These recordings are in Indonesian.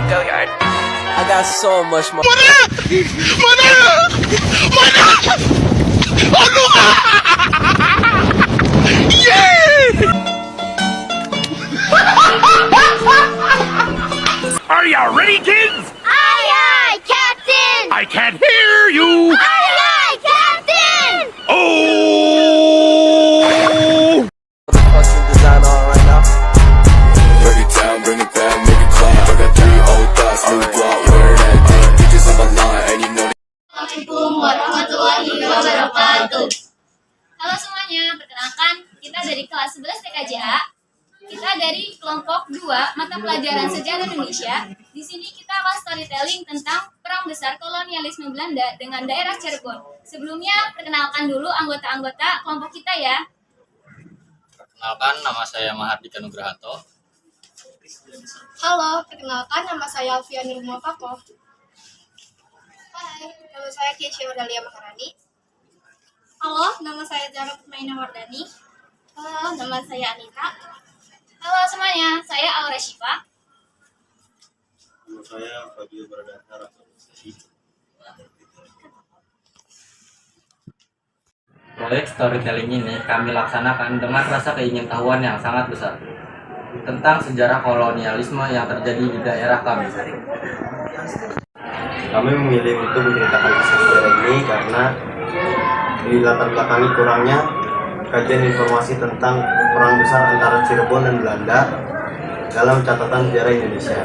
go yard. I got so much more. Are ya ready, kids? Aye, aye, Captain! I can't hear you. Aye, aye, Captain! Oh! Fucking design on right now. Break it down, bring it back, make it clap. I got 3 old thoughts, new block, where that thing. Bitches on my line, and you know Assalamualaikum warahmatullahi wabarakatuh. Halo semuanya, perkenalkan kita dari kelas 11 TKJA. Kita dari kelompok 2 mata pelajaran sejarah Indonesia. Di sini kita akan storytelling tentang perang besar kolonialisme Belanda dengan daerah Cirebon. Sebelumnya, perkenalkan dulu anggota-anggota kelompok kita ya. Perkenalkan, nama saya Mahardika Nugrahanto. Halo, perkenalkan nama saya Alfian Nurma Fako. Hai, nama saya Kiesya Wardalia Maharani. Halo, nama saya Zara Maina Wardani. Halo, nama saya Anita. Halo semuanya, saya Aura Syifa. Nama saya Fabio Bardana. Proyek storytelling ini kami laksanakan dengan rasa keingintahuan yang sangat besar tentang sejarah kolonialisme yang terjadi di daerah kami. Kami memilih untuk menceritakan kisah sejarah ini karena di latar belakangi kurangnya kajian informasi tentang perang besar antara Cirebon dan Belanda dalam catatan sejarah Indonesia.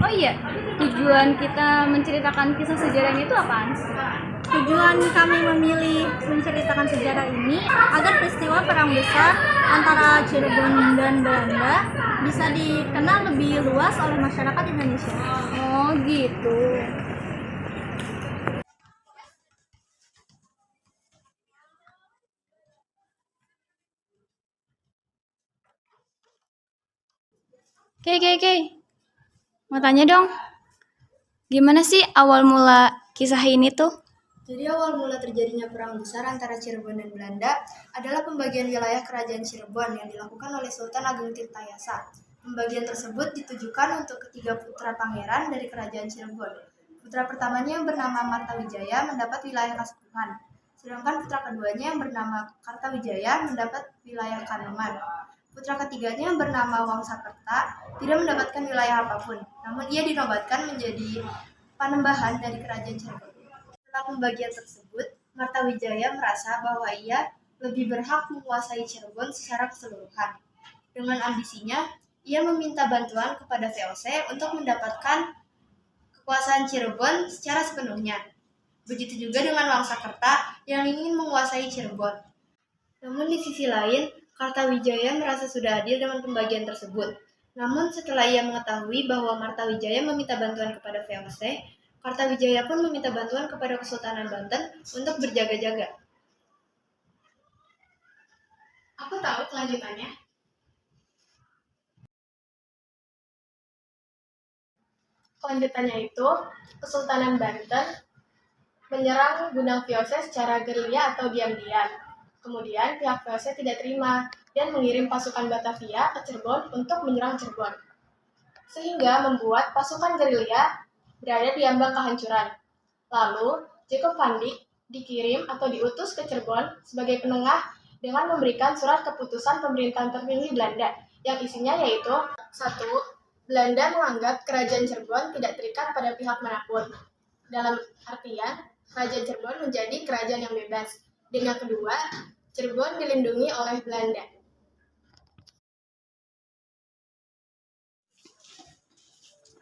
Oh iya, tujuan kita menceritakan kisah sejarah itu apaan? Tujuan kami memilih menceritakan sejarah ini agar peristiwa perang besar antara Cirebon dan Belanda bisa dikenal lebih luas oleh masyarakat Indonesia. Oh gitu. Oke. Mau tanya dong, gimana sih awal mula kisah ini tuh? Jadi awal mula terjadinya perang besar antara Cirebon dan Belanda adalah pembagian wilayah kerajaan Cirebon yang dilakukan oleh Sultan Agung Tirtayasa. Pembagian tersebut ditujukan untuk ketiga putra pangeran dari kerajaan Cirebon. Putra pertamanya yang bernama Martawijaya mendapat wilayah Kasepuhan, sedangkan putra keduanya yang bernama Kartawijaya mendapat wilayah Kanoman. Putra ketiganya yang bernama Wangsakerta tidak mendapatkan wilayah apapun, namun ia dinobatkan menjadi panembahan dari kerajaan Cirebon. Setelah pembagian tersebut, Martawijaya merasa bahwa ia lebih berhak menguasai Cirebon secara keseluruhan. Dengan ambisinya, ia meminta bantuan kepada VOC untuk mendapatkan kekuasaan Cirebon secara sepenuhnya. Begitu juga dengan Wangsakerta yang ingin menguasai Cirebon. Namun di sisi lain, Kartawijaya merasa sudah adil dengan pembagian tersebut. Namun setelah ia mengetahui bahwa Martawijaya meminta bantuan kepada VOC, Kartawijaya pun meminta bantuan kepada Kesultanan Banten untuk berjaga-jaga. Aku tahu kelanjutannya. Kelanjutannya itu, Kesultanan Banten menyerang Gunung VOC secara gerilya atau diam-diam. Kemudian pihak VOC tidak terima dan mengirim pasukan Batavia ke Cirebon untuk menyerang Cirebon. Sehingga membuat pasukan gerilya berada di ambang kehancuran. Lalu, Jacob van Dyk dikirim atau diutus ke Cirebon sebagai penengah dengan memberikan surat keputusan pemerintahan tertinggi Belanda yang isinya yaitu 1. Belanda menganggap kerajaan Cirebon tidak terikat pada pihak manapun. Dalam artian, kerajaan Cirebon menjadi kerajaan yang bebas. Dan yang kedua, Cirebon dilindungi oleh Belanda.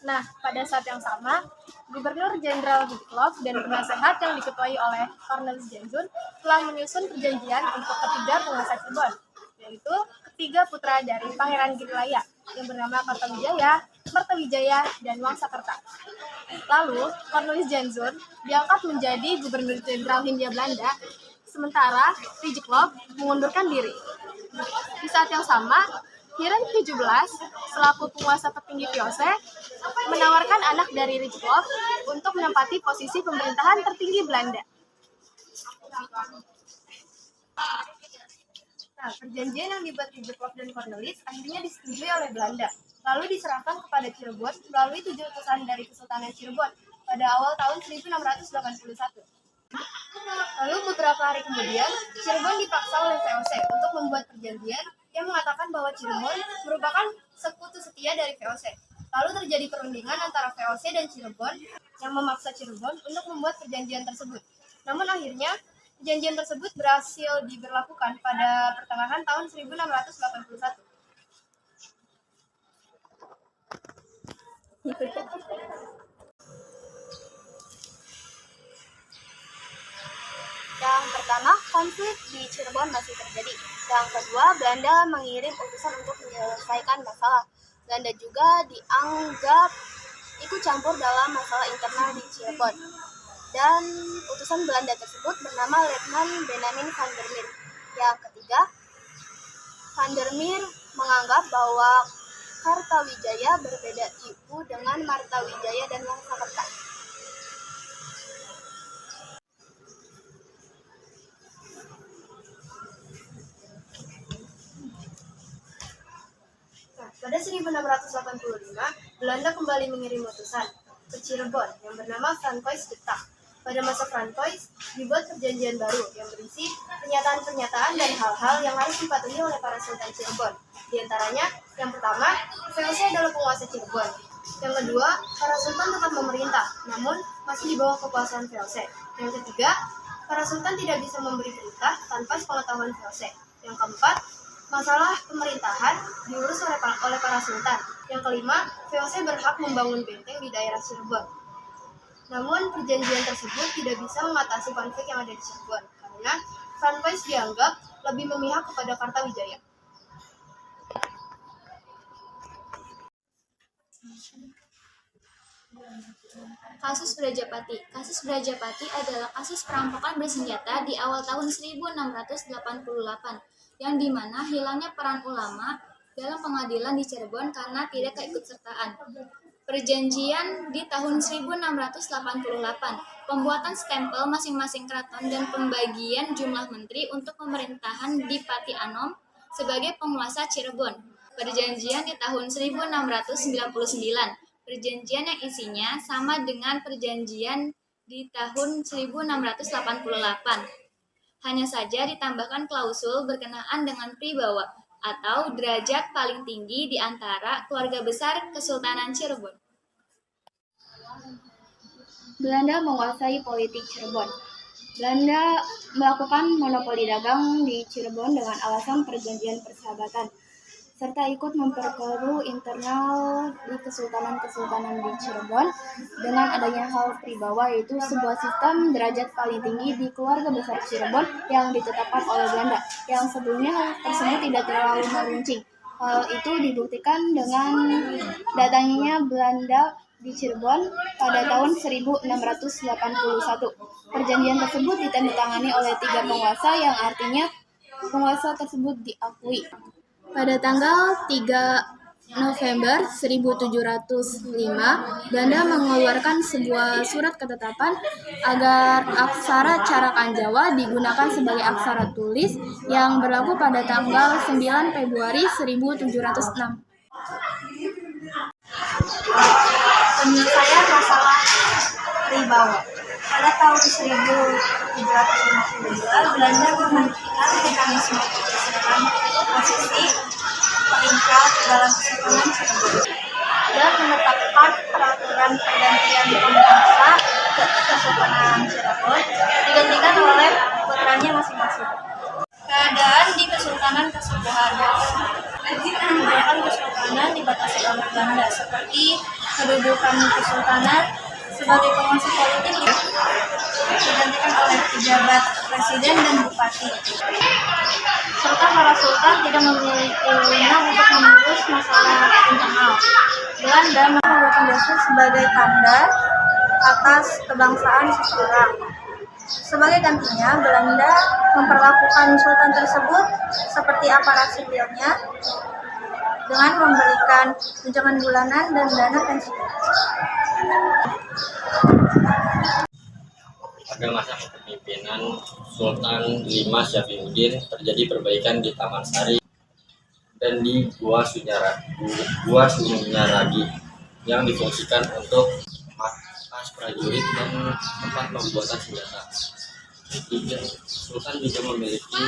Nah, pada saat yang sama, Gubernur Jenderal Ditlov dan penasehat yang diketuai oleh Cornelis Jansun telah menyusun perjanjian untuk ketiga penguasa Cirebon, yaitu ketiga putra dari Pangeran Girilaya yang bernama Kartawijaya, Martawijaya, dan Wangsakerta. Lalu, Cornelis Jansun diangkat menjadi Gubernur Jenderal Hindia Belanda, sementara Rijeklof mengundurkan diri. Di saat yang sama, Hiren ke-17 selaku penguasa tertinggi VOC menawarkan anak dari Rijeklof untuk menempati posisi pemerintahan tertinggi Belanda. Nah, perjanjian yang dibuat Riebeeck dan Cornelis akhirnya disetujui oleh Belanda, lalu diserahkan kepada Cirebon melalui 7 utusan dari Kesultanan Cirebon pada awal tahun 1681. Lalu beberapa hari kemudian, Cirebon dipaksa oleh VOC untuk membuat perjanjian yang mengatakan bahwa Cirebon merupakan sekutu setia dari VOC. Lalu terjadi perundingan antara VOC dan Cirebon yang memaksa Cirebon untuk membuat perjanjian tersebut. Namun akhirnya, perjanjian tersebut berhasil diberlakukan pada pertengahan tahun 1681. Yang pertama, konflik di Cirebon masih terjadi. Yang kedua, Belanda mengirim utusan untuk menyelesaikan masalah. Belanda juga dianggap ikut campur dalam masalah internal di Cirebon. Dan utusan Belanda tersebut bernama Letnan Benjamin van der Meer. Yang ketiga, van der Meer menganggap bahwa Kartawijaya berbeda ibu dengan Martawijaya dan Wangsakerta. Pada 1685, Belanda kembali mengirim utusan ke Cirebon yang bernama Francois de Taa. Pada masa Francois, dibuat perjanjian baru yang berisi pernyataan-pernyataan dan hal-hal yang harus dipatuhi oleh para sultan Cirebon. Di antaranya, yang pertama, VOC adalah penguasa Cirebon. Yang kedua, para sultan tetap memerintah, namun masih di bawah kekuasaan VOC. Yang ketiga, para sultan tidak bisa memberi perintah tanpa sepengetahuan VOC. Yang keempat, masalah pemerintahan diurus oleh para sultan. Yang kelima, VOC berhak membangun benteng di daerah Cirebon. Namun, perjanjian tersebut tidak bisa mengatasi konflik yang ada di Cirebon, karena Francois dianggap lebih memihak kepada Kartawijaya. Kasus Brajapati. Kasus Brajapati adalah kasus perampokan bersenjata di awal tahun 1688, yang dimana hilangnya peran ulama dalam pengadilan di Cirebon karena tidak keikutsertaan. Perjanjian di tahun 1688, pembuatan stempel masing-masing keraton dan pembagian jumlah menteri untuk pemerintahan di Pati Anom sebagai penguasa Cirebon. Perjanjian di tahun 1699, perjanjian yang isinya sama dengan perjanjian di tahun 1688. Hanya saja ditambahkan klausul berkenaan dengan pribawa atau derajat paling tinggi di antara keluarga besar Kesultanan Cirebon. Belanda menguasai politik Cirebon. Belanda melakukan monopoli dagang di Cirebon dengan alasan perjanjian persahabatan, serta ikut memperkeruh internal di kesultanan-kesultanan di Cirebon dengan adanya hal pribawa, yaitu sebuah sistem derajat paling tinggi di keluarga besar Cirebon yang ditetapkan oleh Belanda, yang sebelumnya hal tersebut tidak terlalu meruncing. Hal itu dibuktikan dengan datangnya Belanda di Cirebon pada tahun 1681. Perjanjian tersebut ditandatangani oleh 3 penguasa, yang artinya penguasa tersebut diakui. Pada tanggal 3 November 1705, Belanda mengeluarkan sebuah surat ketetapan agar aksara Carakan Jawa digunakan sebagai aksara tulis yang berlaku pada tanggal 9 Februari 1706. Penyelesaian masalah pribawa. Pada tahun 1752, Belanda menghentikan mekanisme pergeseran posisi peringkat dalam Kesultanan Cirebon dan menetapkan peraturan pergantian penguasa ke Kesultanan Cirebon digantikan oleh putranya masing-masing. Keadaan di Kesultanan Kesubuhan. Kebanyakan kesultanan dibatasi oleh Belanda, seperti kedudukan kesultanan sebagai penguasa politik digantikan oleh pejabat presiden dan bupati, serta para sultan tidak memiliki wewenang untuk mengurus masalah internal. Belanda menggunakan dasar sebagai tanda atas kebangsaan seseorang. Sebagai gantinya, Belanda memperlakukan sultan tersebut seperti aparat sipilnya dengan memberikan tunjangan bulanan dan dana pensiun. Pada masa kepemimpinan Sultan V Syafiuddin terjadi perbaikan di Taman Sari dan di Gua Sunyaragi yang difungsikan untuk markas prajurit dan tempat pembuatan senjata. Sultan juga memiliki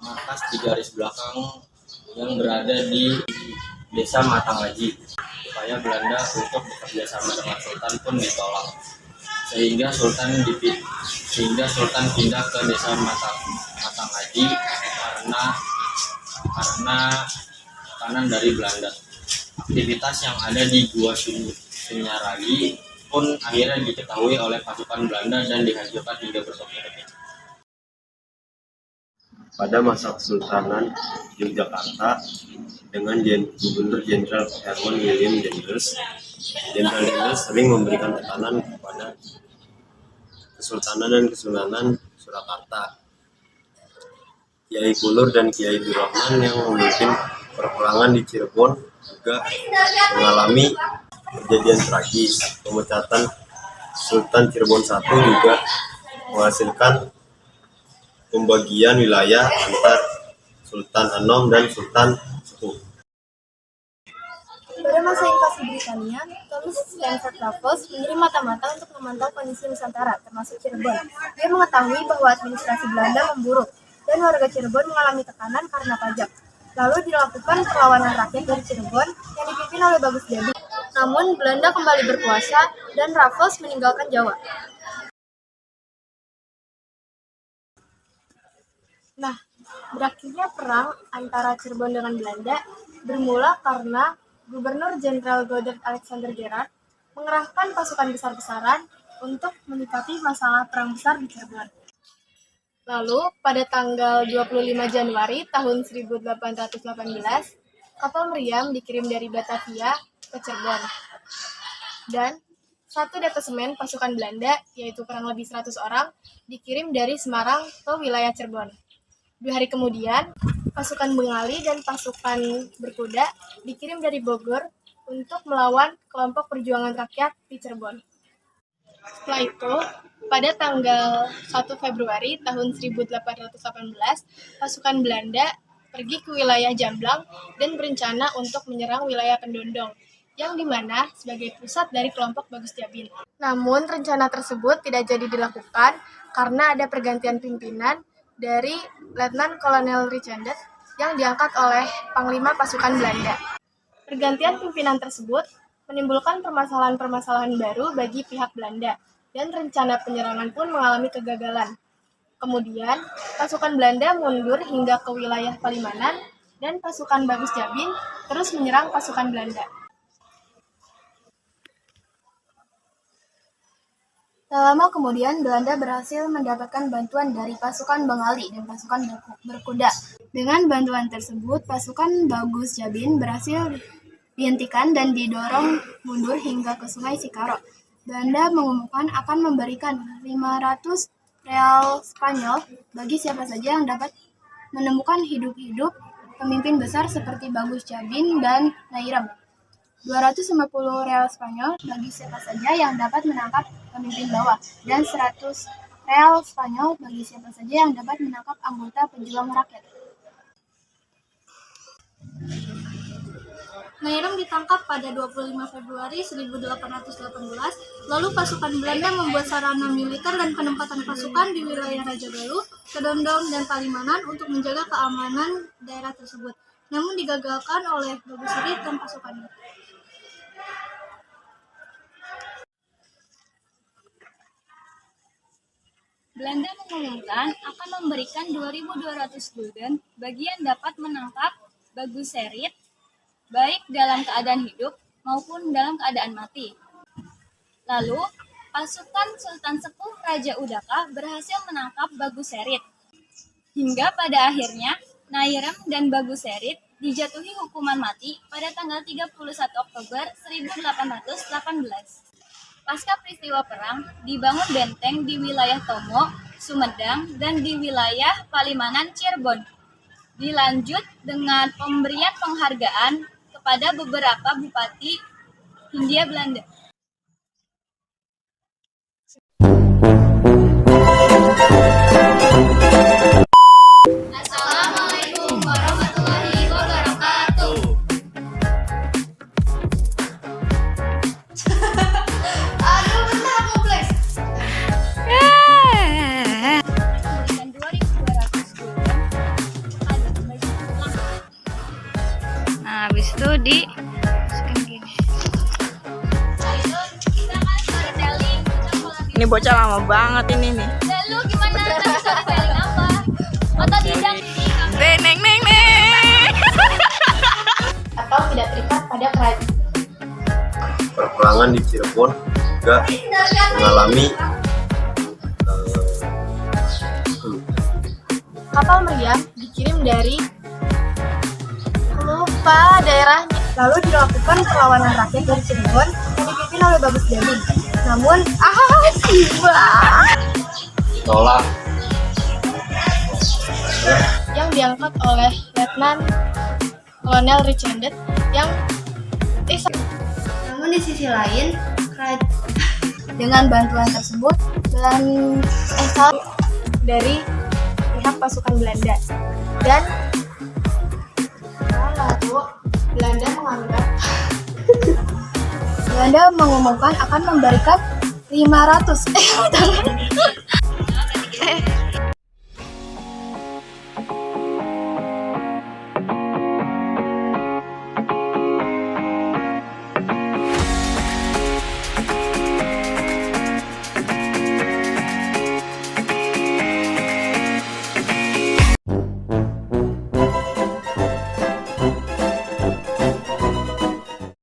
markas di garis belakang yang berada di Desa Matangaji. Upaya Belanda untuk bekerjasama dengan Sultan pun ditolak, sehingga Sultan pindah ke Desa Matangaji karena tekanan dari Belanda. Aktivitas yang ada di Gua Sunyaragi pun akhirnya diketahui oleh pasukan Belanda dan dihancurkan hingga bertepuk-tepuk. Pada masa Kesultanan Yogyakarta dengan Gubernur Jenderal Herman William Dendels, Jenderal Dendels sering memberikan tekanan kepada Kesultanan dan Kesunanan Surakarta. Kiai Kulur dan Kiai Durrahman yang memimpin perperangan di Cirebon juga mengalami kejadian tragis. Pemecatan Sultan Cirebon I juga menghasilkan pembagian wilayah antar Sultan Anom dan Sultan Sepuh. Pada masa invasi Britania, Thomas Stamford Raffles mengirim mata-mata untuk memantau kondisi Nusantara, termasuk Cirebon. Dia mengetahui bahwa administrasi Belanda memburuk dan warga Cirebon mengalami tekanan karena pajak. Lalu dilakukan perlawanan rakyat dari Cirebon yang dipimpin oleh Bagus Jadi. Namun Belanda kembali berkuasa dan Raffles meninggalkan Jawa. Nah, berakhirnya perang antara Cirebon dengan Belanda bermula karena Gubernur Jenderal Godard Alexander Gerard mengerahkan pasukan besar-besaran untuk menyikapi masalah perang besar di Cirebon. Lalu, pada tanggal 25 Januari tahun 1818, kapal meriam dikirim dari Batavia ke Cirebon. Dan satu detasemen pasukan Belanda, yaitu kurang lebih 100 orang, dikirim dari Semarang ke wilayah Cirebon. 2 hari kemudian, pasukan Bengali dan pasukan berkuda dikirim dari Bogor untuk melawan kelompok perjuangan rakyat di Cirebon. Setelah itu, pada tanggal 1 Februari tahun 1818, pasukan Belanda pergi ke wilayah Jamblang dan berencana untuk menyerang wilayah Pendondong, yang dimana sebagai pusat dari kelompok Bagus Jabin. Namun, rencana tersebut tidak jadi dilakukan karena ada pergantian pimpinan dari Letnan Kolonel Richendet yang diangkat oleh Panglima Pasukan Belanda. Pergantian pimpinan tersebut menimbulkan permasalahan-permasalahan baru bagi pihak Belanda, dan rencana penyerangan pun mengalami kegagalan. Kemudian, pasukan Belanda mundur hingga ke wilayah Palimanan, dan pasukan Bagus Jabin terus menyerang pasukan Belanda. Tak lama kemudian, Belanda berhasil mendapatkan bantuan dari pasukan Bengali dan pasukan berkuda. Dengan bantuan tersebut, pasukan Bagus Jabin berhasil dihentikan dan didorong mundur hingga ke Sungai Cikarang. Belanda mengumumkan akan memberikan 500 real Spanyol bagi siapa saja yang dapat menemukan hidup-hidup pemimpin besar seperti Bagus Jabin dan Nairam. 250 real Spanyol bagi siapa saja yang dapat menangkap pemimpin bawah, dan 100 real Spanyol bagi siapa saja yang dapat menangkap anggota pejuang rakyat. Nairam ditangkap pada 25 Februari 1818, lalu pasukan Belanda membuat sarana militer dan penempatan pasukan di wilayah Raja Galuh, Kedondong, dan Palimanan untuk menjaga keamanan daerah tersebut, namun digagalkan oleh Bagus Sari dan pasukannya. Belanda mengumumkan akan memberikan 2.200 gulden bagi yang dapat menangkap Bagus Serit, baik dalam keadaan hidup maupun dalam keadaan mati. Lalu, pasukan Sultan Sepuh Raja Udaka berhasil menangkap Bagus Serit. Hingga pada akhirnya, Nairam dan Bagus Serit dijatuhi hukuman mati pada tanggal 31 Oktober 1818. Pasca peristiwa perang, dibangun benteng di wilayah Tomo, Sumedang, dan di wilayah Palimanan, Cirebon. Dilanjut dengan pemberian penghargaan kepada beberapa bupati Hindia Belanda. habis itu di gini. Kita kan storytelling, Ini bocah lama banget ini nih. lalu gimana tadi storytelling apa? Otodidak di kamera Neng neng neng. atau tidak terikat pada kerajaan. Perperangan di Cirebon juga mengalami Kapal meriam dikirim dari lupa daerahnya. Lalu dilakukan perlawanan rakyat dari Cirebon yang dipimpin oleh Bagus Dali. Namun, tiba Tolak yang diangkat oleh Letnan Kolonel Richendet yang namun di sisi lain dengan bantuan tersebut dari pihak pasukan Belanda dan Belanda menganggap Belanda mengumumkan akan memberikan 500